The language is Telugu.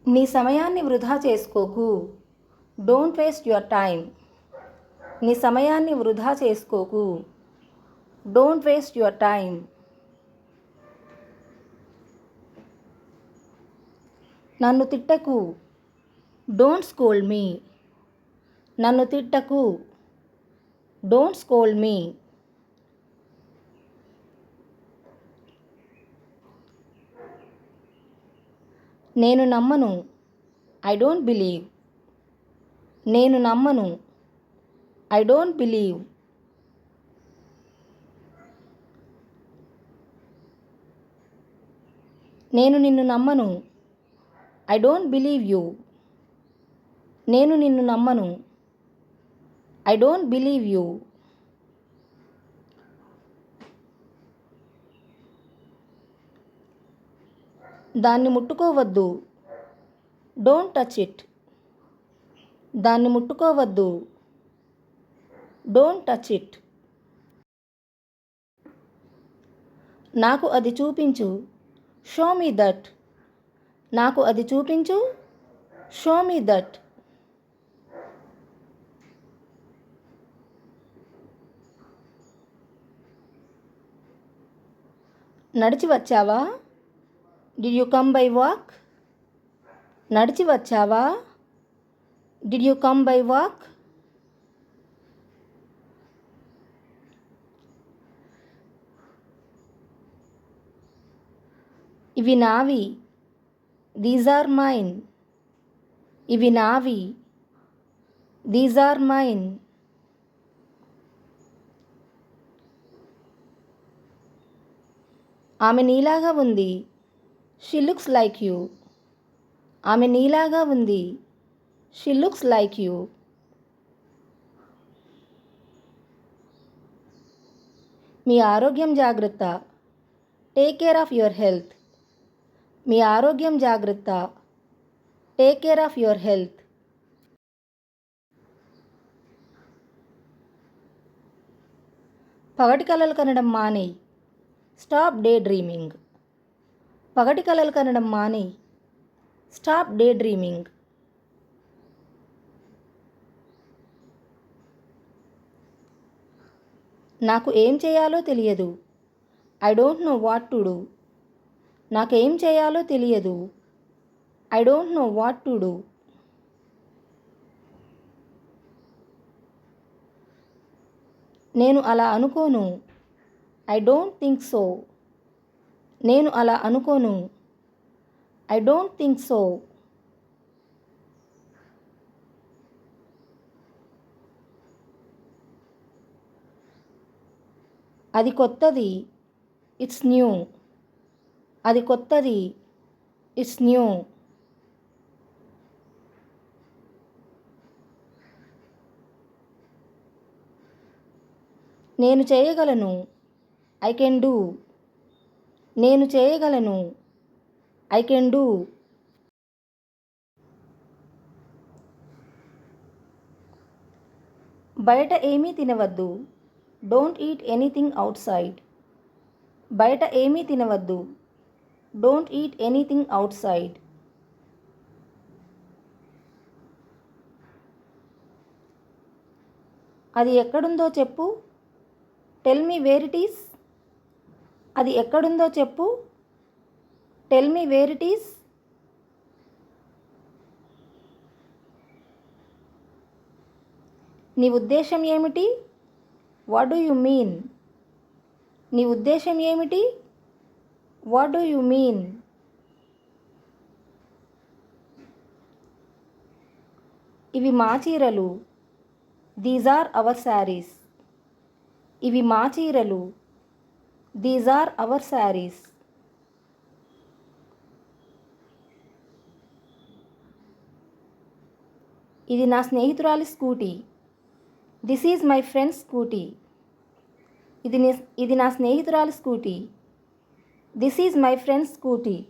నీ సమయాన్ని వృధా చేసుకోకు. Don't waste your time. నీ సమయాన్ని వృధా చేసుకోకు. Don't waste your time. నన్ను తిట్టకు. Don't scold me. నన్ను తిట్టకు. Don't scold me. నేను నమ్మను. I don't believe. నేను నమ్మను. I don't believe. నేను నిన్ను నమ్మను. I don't believe you. నేను నిన్ను నమ్మను. I don't believe you. దాన్ని ముట్టుకోవద్దు. Don't touch it. దాన్ని ముట్టుకోవద్దు. Don't touch it. నాకు అది చూపించు. Show me that. నాకు అది చూపించు. Show me that. నడిచి వచ్చావా? Did you come by walk? నడిచి వచ్చావా? Did you come by walk? ఇవి నావి. These are mine. ఇవి నావి. These are mine. ఆమె నీలాగా ఉంది. She looks like you. ఆమె నీలాగా ఉంది. She looks like you. మీ ఆరోగ్యం జాగ్రత్త. Take care of your health. మీ ఆరోగ్యం జాగ్రత్త. Take care of your health. పగటి కలలు కనడం మానేయి. Stop day dreaming. పగటి కలలు కనడం మానేయి. Stop day dreaming. నాకు ఏం చేయాలో తెలియదు. I don't know what to do. నాకేం చేయాలో తెలియదు. I don't know what to do. నేను అలా అనుకోను. I don't think so. నేను అలా అనుకోను. I don't think so. అది కొత్తది. It's new. అది కొత్తది. It's new. నేను చేయగలను. I can do. నేను చేయగలను. I can do. బయట ఏమీ తినవద్దు. Don't eat anything outside. బయట ఏమీ తినవద్దు. Don't eat anything outside. అది ఎక్కడుందో చెప్పు. Tell me where it is. అది ఎక్కడుందో చెప్పు. Tell me where it is. నీ ఉద్దేశం ఏమిటి? What do you mean? నీ ఉద్దేశం ఏమిటి? What do you mean? ఇవి మా చీరలు. These are our saris. ఇవి మా చీరలు. These are our saris. ఇది నా స్నేహితురాలి scooty. This is my friend's scooty. ఇది నా స్నేహితురాలి scooty. This is my friend's scooty.